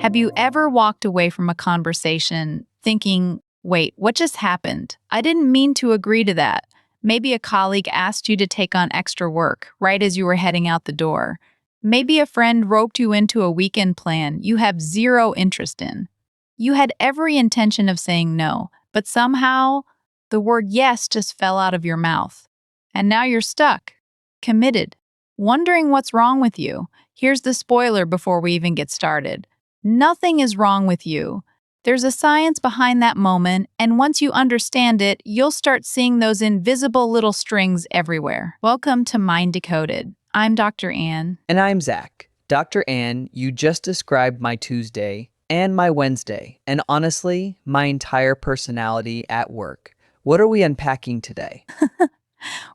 Have you ever walked away from a conversation thinking, wait, what just happened? I didn't mean to agree to that. Maybe a colleague asked you to take on extra work right as you were heading out the door. Maybe a friend roped you into a weekend plan you have zero interest in. You had every intention of saying no, but somehow the word yes just fell out of your mouth. And now you're stuck, committed, wondering what's wrong with you. Here's the spoiler before we even get started. Nothing is wrong with you. There's a science behind that moment, and once you understand it, you'll start seeing those invisible little strings everywhere. Welcome to Mind Decoded. I'm Dr. Ann. And I'm Zach. Dr. Ann, you just described my Tuesday and my Wednesday, and honestly, my entire personality at work. What are we unpacking today?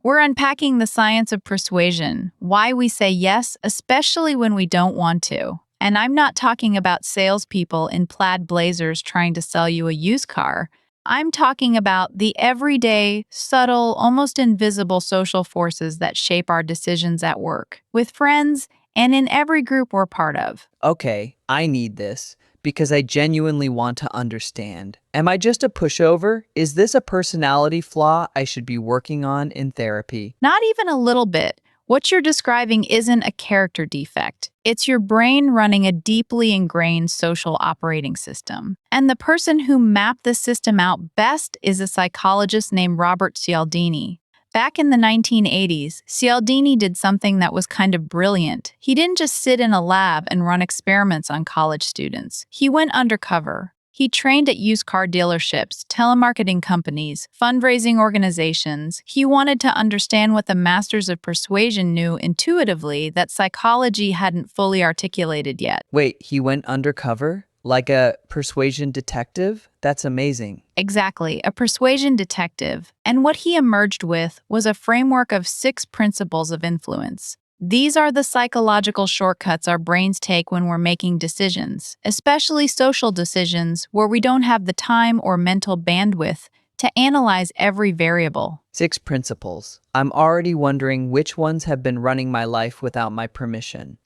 We're unpacking the science of persuasion, why we say yes, especially when we don't want to. And I'm not talking about salespeople in plaid blazers trying to sell you a used car. I'm talking about the everyday, subtle, almost invisible social forces that shape our decisions at work, with friends, and in every group we're part of. Okay, I need this because I genuinely want to understand. Am I just a pushover? Is this a personality flaw I should be working on in therapy? Not even a little bit. What you're describing isn't a character defect. It's your brain running a deeply ingrained social operating system. And the person who mapped this system out best is a psychologist named Robert Cialdini. Back in the 1980s, Cialdini did something that was kind of brilliant. He didn't just sit in a lab and run experiments on college students. He went undercover. He trained at used car dealerships, telemarketing companies, fundraising organizations. He wanted to understand what the masters of persuasion knew intuitively that psychology hadn't fully articulated yet. Wait, he went undercover? Like a persuasion detective? That's amazing. Exactly, a persuasion detective. And what he emerged with was a framework of 6 principles of influence. These are the psychological shortcuts our brains take when we're making decisions, especially social decisions where we don't have the time or mental bandwidth to analyze every variable. 6 principles. I'm already wondering which ones have been running my life without my permission.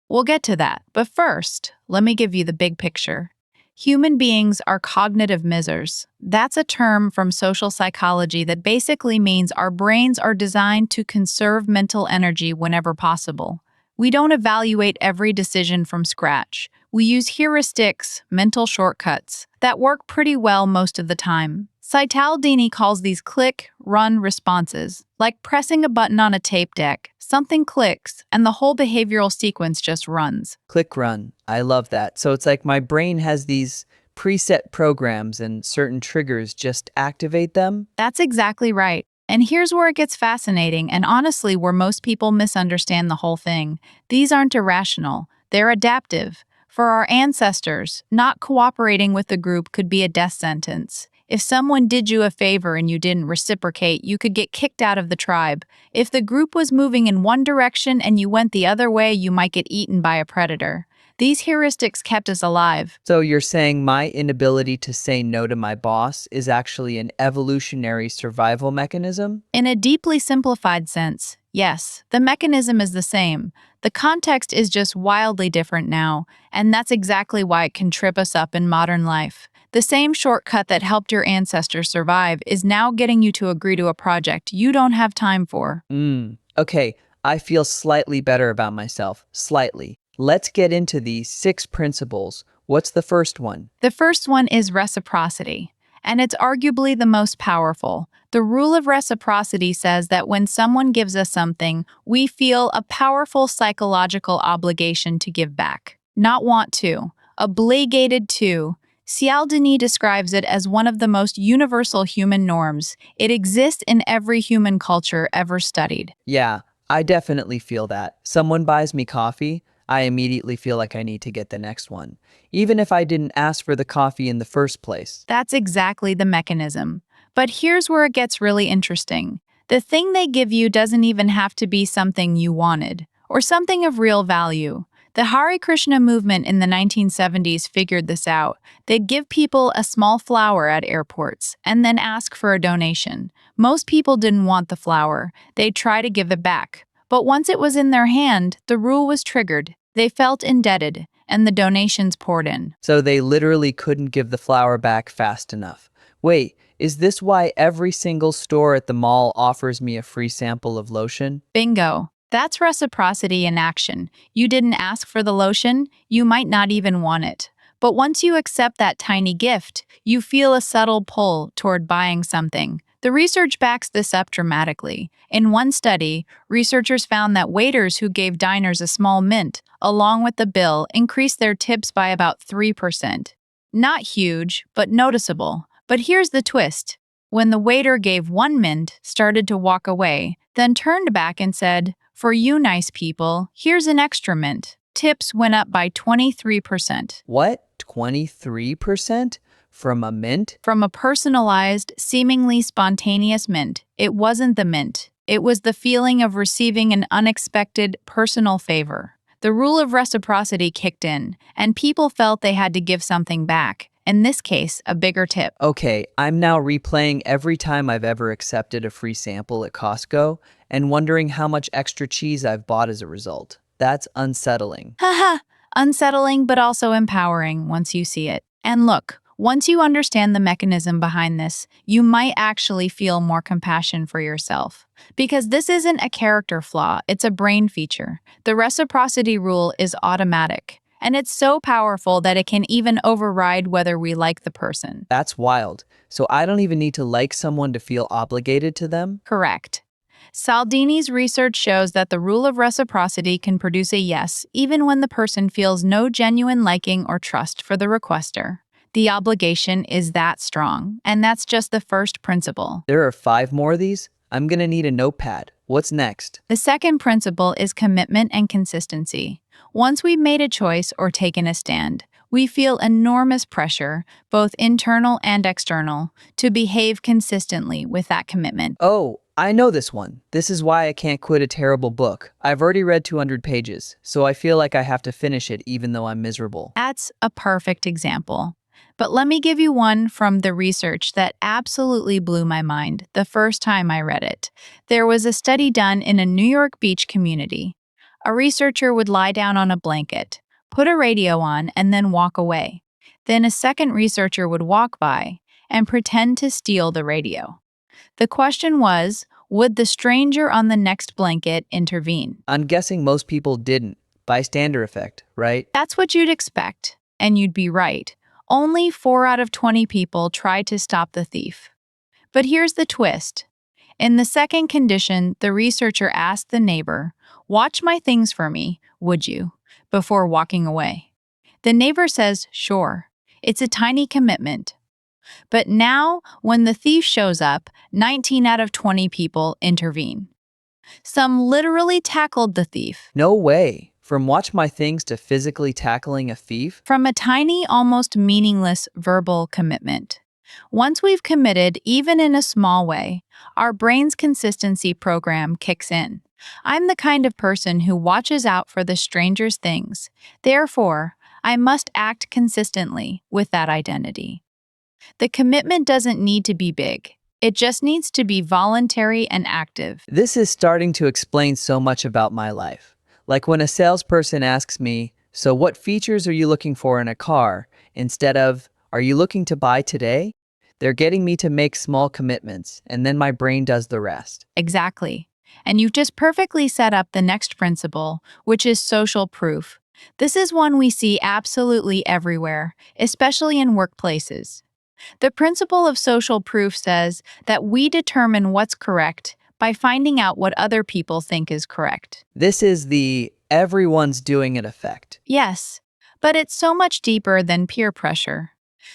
We'll get to that, but first, let me give you the big picture. Human beings are cognitive misers. That's a term from social psychology that basically means our brains are designed to conserve mental energy whenever possible. We don't evaluate every decision from scratch. We use heuristics, mental shortcuts, that work pretty well most of the time. Cialdini calls these click-run responses, like pressing a button on a tape deck. Something clicks, and the whole behavioral sequence just runs. Click run. I love that. So it's like my brain has these preset programs and certain triggers just activate them. That's exactly right. And here's where it gets fascinating, and honestly, where most people misunderstand the whole thing. These aren't irrational. They're adaptive. For our ancestors, not cooperating with the group could be a death sentence. If someone did you a favor and you didn't reciprocate, you could get kicked out of the tribe. If the group was moving in one direction and you went the other way, you might get eaten by a predator. These heuristics kept us alive. So you're saying my inability to say no to my boss is actually an evolutionary survival mechanism? In a deeply simplified sense, yes, the mechanism is the same. The context is just wildly different now, and that's exactly why it can trip us up in modern life. The same shortcut that helped your ancestors survive is now getting you to agree to a project you don't have time for. Okay, I feel slightly better about myself. Slightly. Let's get into these 6 principles. What's the first one? The first one is reciprocity, and it's arguably the most powerful. The rule of reciprocity says that when someone gives us something, we feel a powerful psychological obligation to give back. Not want to, obligated to. Cialdini describes it as one of the most universal human norms. It exists in every human culture ever studied. Yeah, I definitely feel that. Someone buys me coffee, I immediately feel like I need to get the next one, even if I didn't ask for the coffee in the first place. That's exactly the mechanism. But here's where it gets really interesting. The thing they give you doesn't even have to be something you wanted, or something of real value. The Hare Krishna movement in the 1970s figured this out. They'd give people a small flower at airports and then ask for a donation. Most people didn't want the flower. They'd try to give it back. But once it was in their hand, the rule was triggered. They felt indebted. and the donations poured in. So they literally couldn't give the flower back fast enough. Wait, is this why every single store at the mall offers me a free sample of lotion? Bingo. That's reciprocity in action. You didn't ask for the lotion, you might not even want it. But once you accept that tiny gift, you feel a subtle pull toward buying something. The research backs this up dramatically. In one study, researchers found that waiters who gave diners a small mint, along with the bill, increased their tips by about 3%. Not huge, but noticeable. But here's the twist. When the waiter gave one mint, started to walk away, then turned back and said, "For you nice people, here's an extra mint." Tips went up by 23%. What? 23%? From a mint? From a personalized, seemingly spontaneous mint, it wasn't the mint. It was the feeling of receiving an unexpected personal favor. The rule of reciprocity kicked in, and people felt they had to give something back. In this case, a bigger tip. Okay, I'm now replaying every time I've ever accepted a free sample at Costco and wondering how much extra cheese I've bought as a result. That's unsettling. Haha, unsettling but also empowering once you see it. And look, once you understand the mechanism behind this, you might actually feel more compassion for yourself. Because this isn't a character flaw, it's a brain feature. The reciprocity rule is automatic. And it's so powerful that it can even override whether we like the person. That's wild. So I don't even need to like someone to feel obligated to them? Correct. Cialdini's research shows that the rule of reciprocity can produce a yes, even when the person feels no genuine liking or trust for the requester. The obligation is that strong, and that's just the first principle. There are 5 more of these? I'm gonna need a notepad. What's next? The second principle is commitment and consistency. Once we've made a choice or taken a stand, we feel enormous pressure, both internal and external, to behave consistently with that commitment. Oh, I know this one. This is why I can't quit a terrible book. I've already read 200 pages, so I feel like I have to finish it even though I'm miserable. That's a perfect example. But let me give you one from the research that absolutely blew my mind the first time I read it. There was a study done in a New York beach community. A researcher would lie down on a blanket, put a radio on, and then walk away. Then a second researcher would walk by and pretend to steal the radio. The question was, would the stranger on the next blanket intervene? I'm guessing most people didn't. Bystander effect, right? That's what you'd expect, and you'd be right. Only 4 out of 20 people tried to stop the thief. But here's the twist. In the second condition, the researcher asked the neighbor, "Watch my things for me, would you?" before walking away. The neighbor says, "Sure." It's a tiny commitment. But now, when the thief shows up, 19 out of 20 people intervene. Some literally tackled the thief. No way. From watch my things to physically tackling a thief? From a tiny, almost meaningless verbal commitment. Once we've committed, even in a small way, our brain's consistency program kicks in. I'm the kind of person who watches out for the stranger's things. Therefore, I must act consistently with that identity. The commitment doesn't need to be big. It just needs to be voluntary and active. This is starting to explain so much about my life. Like when a salesperson asks me, "So what features are you looking for in a car?" instead of, "Are you looking to buy today?" They're getting me to make small commitments, and then my brain does the rest. Exactly. And you've just perfectly set up the next principle, which is social proof. This is one we see absolutely everywhere, especially in workplaces. The principle of social proof says that we determine what's correct by finding out what other people think is correct. This is the everyone's doing it effect. Yes, but it's so much deeper than peer pressure.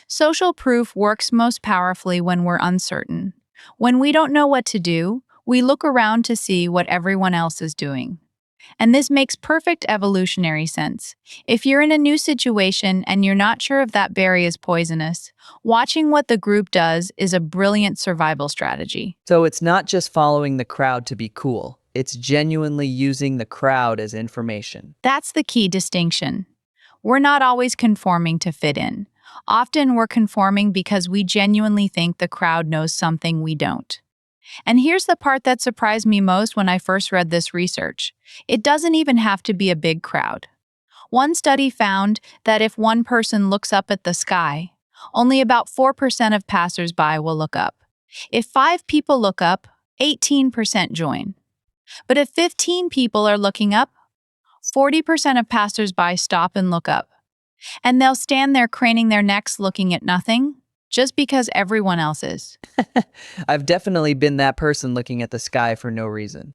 Social proof works most powerfully when we're uncertain. When we don't know what to do, we look around to see what everyone else is doing. And this makes perfect evolutionary sense. If you're in a new situation and you're not sure if that berry is poisonous, watching what the group does is a brilliant survival strategy. So it's not just following the crowd to be cool. It's genuinely using the crowd as information. That's the key distinction. We're not always conforming to fit in. Often we're conforming because we genuinely think the crowd knows something we don't. And here's the part that surprised me most when I first read this research. It doesn't even have to be a big crowd. One study found that if one person looks up at the sky, only about 4% of passersby will look up. If 5 people look up, 18% join. But if 15 people are looking up, 40% of passersby stop and look up. And they'll stand there craning their necks looking at nothing, just because everyone else is. I've definitely been that person looking at the sky for no reason.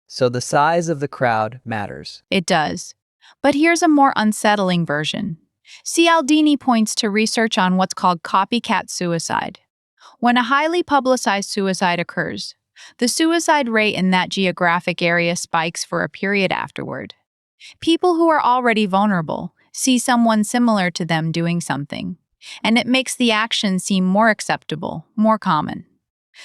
So the size of the crowd matters. It does. But here's a more unsettling version. Cialdini points to research on what's called copycat suicide. When a highly publicized suicide occurs, the suicide rate in that geographic area spikes for a period afterward. People who are already vulnerable see someone similar to them doing something, and it makes the action seem more acceptable, more common.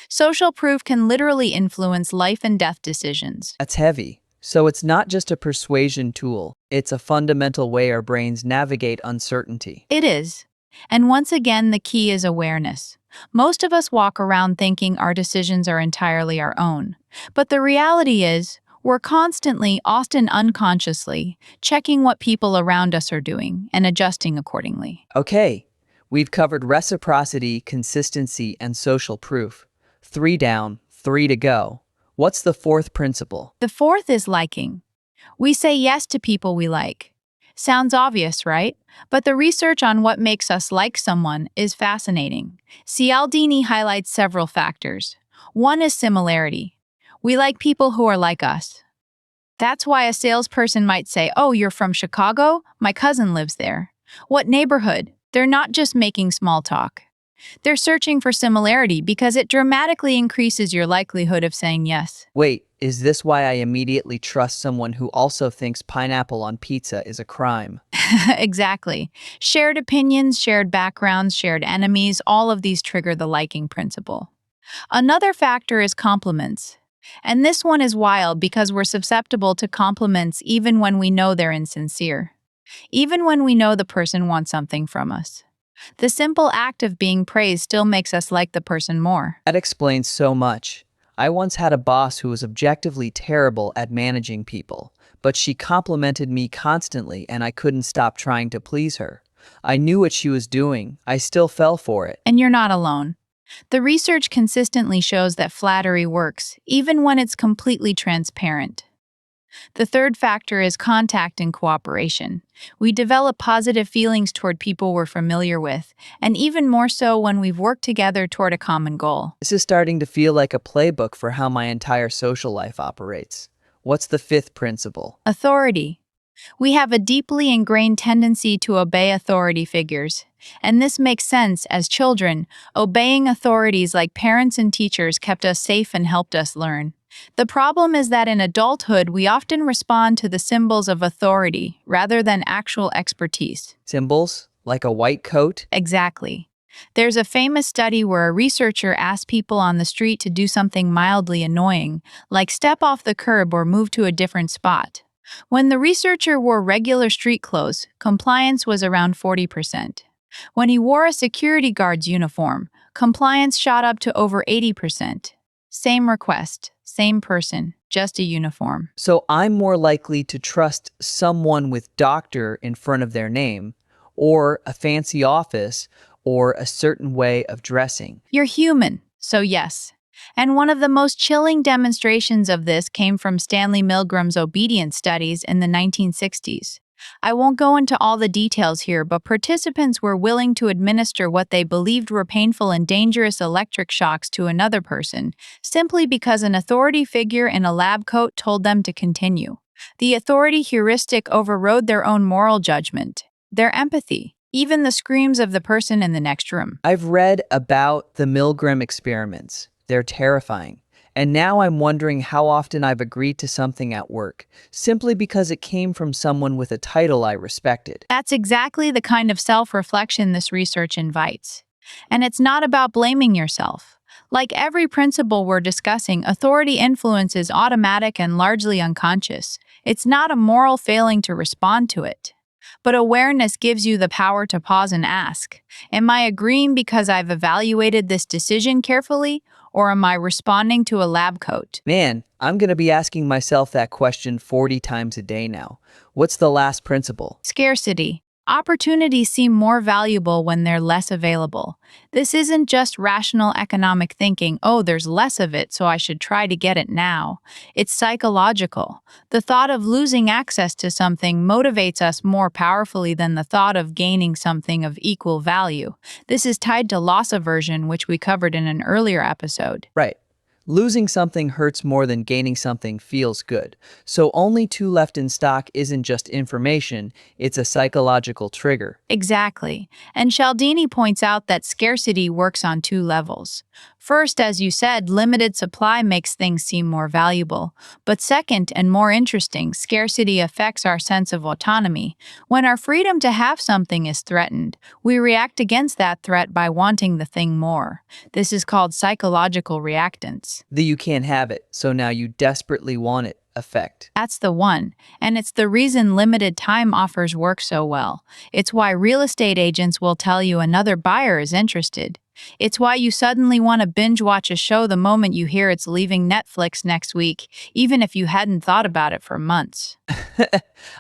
Social proof can literally influence life and death decisions. That's heavy. So it's not just a persuasion tool, it's a fundamental way our brains navigate uncertainty. It is. And once again, the key is awareness. Most of us walk around thinking our decisions are entirely our own. But the reality is, we're constantly, often unconsciously, checking what people around us are doing and adjusting accordingly. Okay, we've covered reciprocity, consistency, and social proof. 3 down, 3 to go. What's the fourth principle? The fourth is liking. We say yes to people we like. Sounds obvious, right? But the research on what makes us like someone is fascinating. Cialdini highlights several factors. One is similarity. We like people who are like us. That's why a salesperson might say, "Oh, you're from Chicago? My cousin lives there." What neighborhood? They're not just making small talk. They're searching for similarity because it dramatically increases your likelihood of saying yes. Wait, is this why I immediately trust someone who also thinks pineapple on pizza is a crime? Exactly. Shared opinions, shared backgrounds, shared enemies, all of these trigger the liking principle. Another factor is compliments. And this one is wild because we're susceptible to compliments even when we know they're insincere. Even when we know the person wants something from us. The simple act of being praised still makes us like the person more. That explains so much. I once had a boss who was objectively terrible at managing people, but she complimented me constantly and I couldn't stop trying to please her. I knew what she was doing. I still fell for it. And you're not alone. The research consistently shows that flattery works, even when it's completely transparent. The third factor is contact and cooperation. We develop positive feelings toward people we're familiar with, and even more so when we've worked together toward a common goal. This is starting to feel like a playbook for how my entire social life operates. What's the fifth principle? Authority. We have a deeply ingrained tendency to obey authority figures. And this makes sense. As children, obeying authorities like parents and teachers kept us safe and helped us learn. The problem is that in adulthood, we often respond to the symbols of authority rather than actual expertise. Symbols? Like a white coat? Exactly. There's a famous study where a researcher asked people on the street to do something mildly annoying, like step off the curb or move to a different spot. When the researcher wore regular street clothes, compliance was around 40%. When he wore a security guard's uniform, compliance shot up to over 80%. Same request, same person, just a uniform. So I'm more likely to trust someone with doctor in front of their name, or a fancy office, or a certain way of dressing. You're human, so yes. And one of the most chilling demonstrations of this came from Stanley Milgram's obedience studies in the 1960s. I won't go into all the details here, but participants were willing to administer what they believed were painful and dangerous electric shocks to another person, simply because an authority figure in a lab coat told them to continue. The authority heuristic overrode their own moral judgment, their empathy, even the screams of the person in the next room. I've read about the Milgram experiments. They're terrifying. And now I'm wondering how often I've agreed to something at work, simply because it came from someone with a title I respected. That's exactly the kind of self-reflection this research invites. And it's not about blaming yourself. Like every principle we're discussing, authority influence is automatic and largely unconscious. It's not a moral failing to respond to it. But awareness gives you the power to pause and ask, am I agreeing because I've evaluated this decision carefully, or am I responding to a lab coat? Man, I'm going to be asking myself that question 40 times a day now. What's the last principle? Scarcity. Opportunities seem more valuable when they're less available. This isn't just rational economic thinking, oh, there's less of it, so I should try to get it now. It's psychological. The thought of losing access to something motivates us more powerfully than the thought of gaining something of equal value. This is tied to loss aversion, which we covered in an earlier episode. Right. Losing something hurts more than gaining something feels good. So only two left in stock isn't just information, it's a psychological trigger. Exactly. And Cialdini points out that scarcity works on two levels. First, as you said, limited supply makes things seem more valuable. But second, and more interesting, scarcity affects our sense of autonomy. When our freedom to have something is threatened, we react against that threat by wanting the thing more. This is called psychological reactance. The you can't have it, so now you desperately want it effect. That's the one. And it's the reason limited time offers work so well. It's why real estate agents will tell you another buyer is interested. It's why you suddenly want to binge watch a show the moment you hear it's leaving Netflix next week, even if you hadn't thought about it for months.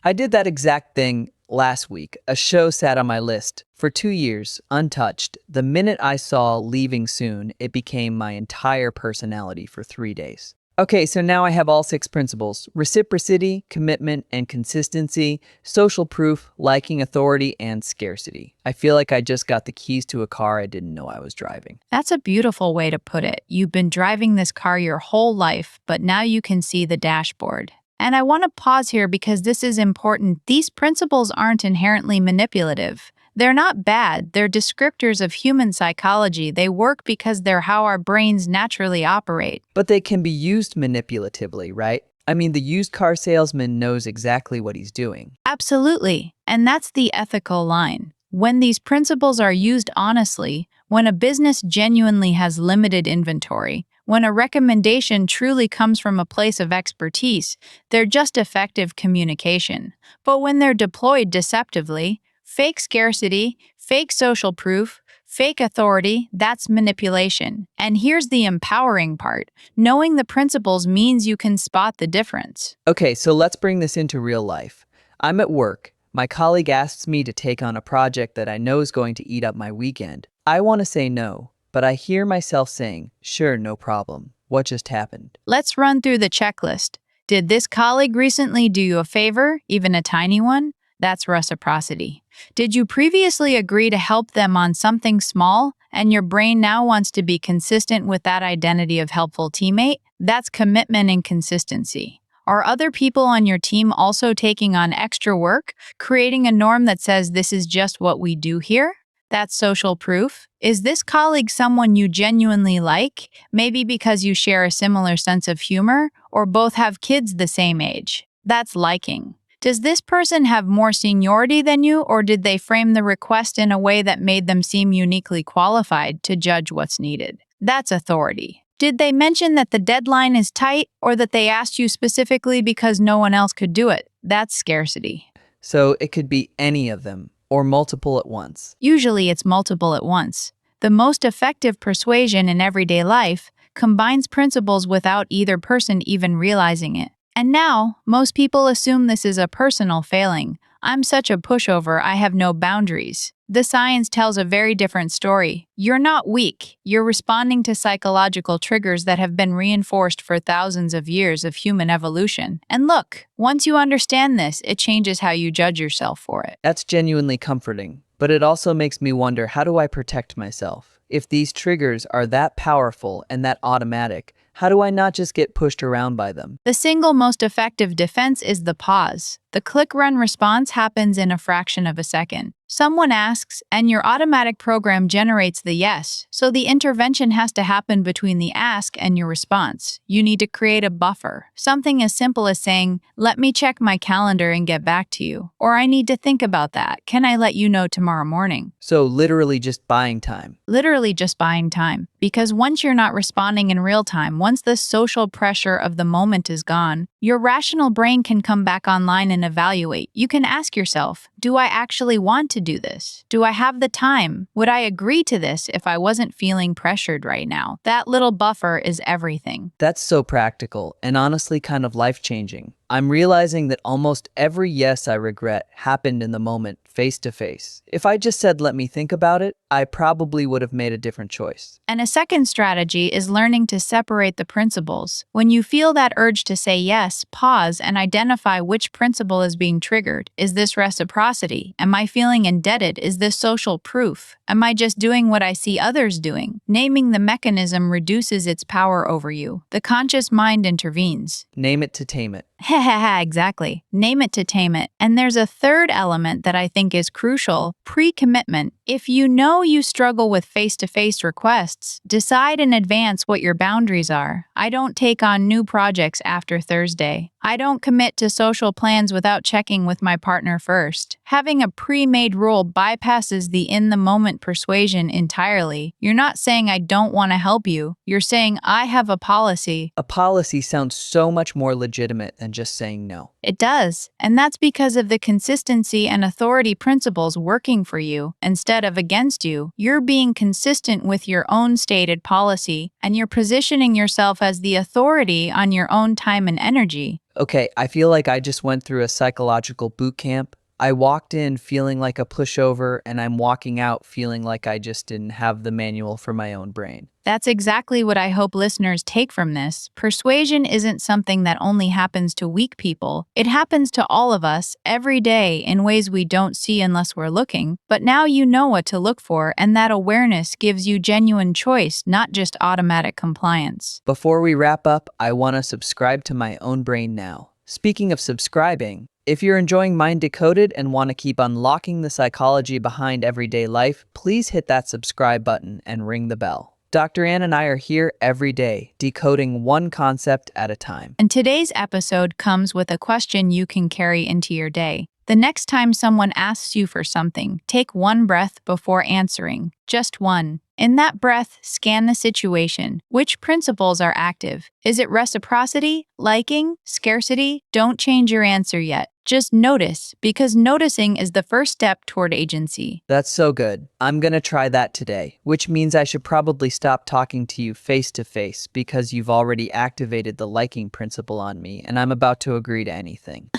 I did that exact thing last week. A show sat on my list for 2 years, untouched. The minute I saw leaving soon, it became my entire personality for 3 days. Okay, so now I have all 6 principles: reciprocity, commitment, and consistency, social proof, liking authority, and scarcity. I feel like I just got the keys to a car I didn't know I was driving. That's a beautiful way to put it. You've been driving this car your whole life, but now you can see the dashboard. And I want to pause here because this is important. These principles aren't inherently manipulative. They're not bad. They're descriptors of human psychology. They work because they're how our brains naturally operate. But they can be used manipulatively, right? I mean, the used car salesman knows exactly what he's doing. Absolutely. And that's the ethical line. When these principles are used honestly, when a business genuinely has limited inventory, when a recommendation truly comes from a place of expertise, they're just effective communication. But when they're deployed deceptively, fake scarcity, fake social proof, fake authority, that's manipulation. And here's the empowering part. Knowing the principles means you can spot the difference. Okay, so let's bring this into real life. I'm at work. My colleague asks me to take on a project that I know is going to eat up my weekend. I want to say no, but I hear myself saying, sure, no problem. What just happened? Let's run through the checklist. Did this colleague recently do you a favor, even a tiny one? That's reciprocity. Did you previously agree to help them on something small, and your brain now wants to be consistent with that identity of helpful teammate? That's commitment and consistency. Are other people on your team also taking on extra work, creating a norm that says this is just what we do here? That's social proof. Is this colleague someone you genuinely like, maybe because you share a similar sense of humor, or both have kids the same age? That's liking. Does this person have more seniority than you, or did they frame the request in a way that made them seem uniquely qualified to judge what's needed? That's authority. Did they mention that the deadline is tight, or that they asked you specifically because no one else could do it? That's scarcity. So it could be any of them, or multiple at once. Usually it's multiple at once. The most effective persuasion in everyday life combines principles without either person even realizing it. And now, most people assume this is a personal failing. I'm such a pushover, I have no boundaries. The science tells a very different story. You're not weak. You're responding to psychological triggers that have been reinforced for thousands of years of human evolution. And look, once you understand this, it changes how you judge yourself for it. That's genuinely comforting, but it also makes me wonder, how do I protect myself? If these triggers are that powerful and that automatic, how do I not just get pushed around by them? The single most effective defense is the pause. The click-run response happens in a fraction of a second. Someone asks, and your automatic program generates the yes, so the intervention has to happen between the ask and your response. You need to create a buffer. Something as simple as saying, let me check my calendar and get back to you. Or I need to think about that. Can I let you know tomorrow morning? So literally just buying time. Literally just buying time. Because once you're not responding in real time, once the social pressure of the moment is gone, Your rational brain can come back online and evaluate. You can ask yourself, do I actually want to do this? Do I have the time? Would I agree to this if I wasn't feeling pressured right now? That little buffer is everything. That's so practical and honestly kind of life-changing. I'm realizing that almost every yes I regret happened in the moment, face to face. If I just said, let me think about it, I probably would have made a different choice. And a second strategy is learning to separate the principles. When you feel that urge to say yes, pause and identify which principle is being triggered. Is this reciprocity? Am I feeling indebted? Is this social proof? Am I just doing what I see others doing? Naming the mechanism reduces its power over you. The conscious mind intervenes. Name it to tame it. Exactly. Name it to tame it. And there's a third element that I think is crucial, pre-commitment. If you know you struggle with face-to-face requests, decide in advance what your boundaries are. I don't take on new projects after Thursday. I don't commit to social plans without checking with my partner first. Having a pre-made rule bypasses the in-the-moment persuasion entirely. You're not saying I don't want to help you. You're saying I have a policy. A policy sounds so much more legitimate than just saying no. It does, and that's because of the consistency and authority principles working for you instead of against you. You're being consistent with your own stated policy, and you're positioning yourself as the authority on your own time and energy. Okay, I feel like I just went through a psychological boot camp. I walked in feeling like a pushover, and I'm walking out feeling like I just didn't have the manual for my own brain. That's exactly what I hope listeners take from this. Persuasion isn't something that only happens to weak people. It happens to all of us every day in ways we don't see unless we're looking. But now you know what to look for, and that awareness gives you genuine choice, not just automatic compliance. Before we wrap up, I want to subscribe to my own brain now. Speaking of subscribing, if you're enjoying Mind Decoded and want to keep unlocking the psychology behind everyday life, please hit that subscribe button and ring the bell. Dr. Ann and I are here every day, decoding one concept at a time. And today's episode comes with a question you can carry into your day. The next time someone asks you for something, take one breath before answering. Just one. In that breath, scan the situation. Which principles are active? Is it reciprocity, liking, scarcity? Don't change your answer yet. Just notice, because noticing is the first step toward agency. That's so good. I'm gonna try that today, which means I should probably stop talking to you face to face because you've already activated the liking principle on me and I'm about to agree to anything.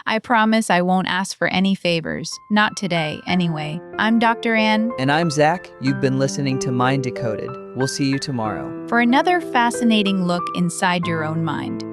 I promise I won't ask for any favors. Not today, anyway. I'm Dr. Ann. And I'm Zach. You've been listening to Mind Decoded. We'll see you tomorrow. For another fascinating look inside your own mind.